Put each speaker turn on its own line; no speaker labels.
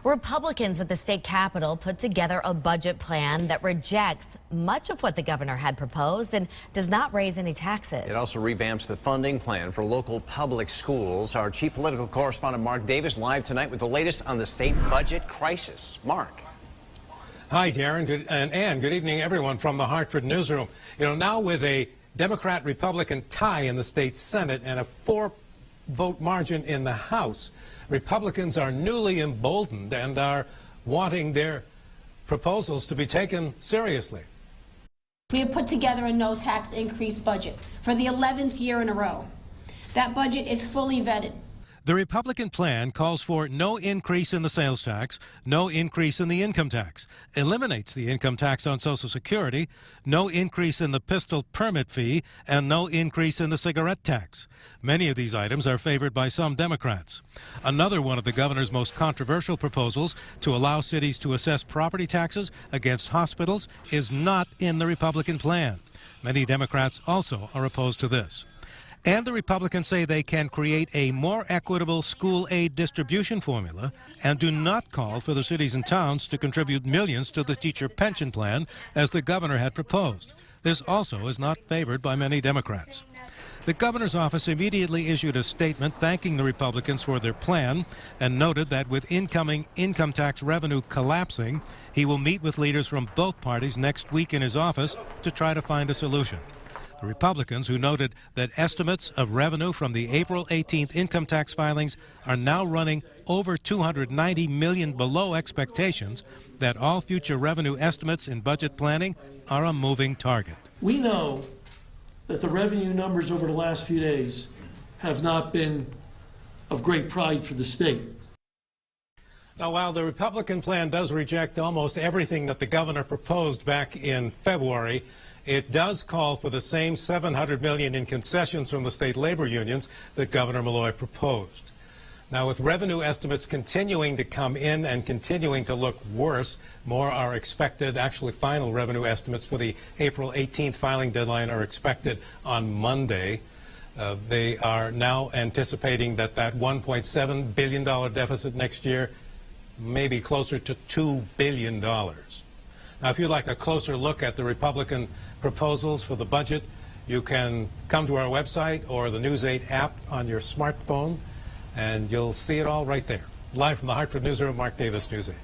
Republicans at the state capitol put together a budget plan that rejects much of what the governor had proposed and does not raise any taxes.
It also revamps the funding plan for local public schools. Our chief political correspondent Mark Davis live tonight with the latest on the state budget crisis. Mark.
Hi, Darren. Good evening, everyone, from the Hartford newsroom. Now with a Democrat-Republican tie in the state Senate and a 4-vote margin in the House, Republicans are newly emboldened and are wanting their proposals to be taken seriously.
We have put together a no tax increase budget for the 11th year in a row. That budget is fully vetted.
The Republican plan calls for no increase in the sales tax, no increase in the income tax, eliminates the income tax on Social Security, no increase in the pistol permit fee, and no increase in the cigarette tax. Many of these items are favored by some Democrats. Another one of the governor's most controversial proposals, to allow cities to assess property taxes against hospitals, is not in the Republican plan. Many Democrats also are opposed to this. And the Republicans say they can create a more equitable school aid distribution formula and do not call for the cities and towns to contribute millions to the teacher pension plan as the governor had proposed. This also is not favored by many Democrats. The governor's office immediately issued a statement thanking the Republicans for their plan and noted that with incoming income tax revenue collapsing, he will meet with leaders from both parties next week in his office to try to find a solution. The Republicans, who noted that estimates of revenue from the April 18th income tax filings are now running over $290 million below expectations, that all future revenue estimates in budget planning are a moving target.
We know that the revenue numbers over the last few days have not been of great pride for the state.
Now, while the Republican plan does reject almost everything that the governor proposed back in February, it does call for the same $700 million in concessions from the state labor unions that Governor Malloy proposed. Now, with revenue estimates continuing to come in and continuing to look worse, more are expected. Actually, final revenue estimates for the April 18th filing deadline are expected on Monday. They are now anticipating that $1.7 billion deficit next year may be closer to $2 billion. Now, if you'd like a closer look at the Republican proposals for the budget, you can come to our website or the News 8 app on your smartphone, and you'll see it all right there. Live from the Hartford newsroom, Mark Davis, News 8.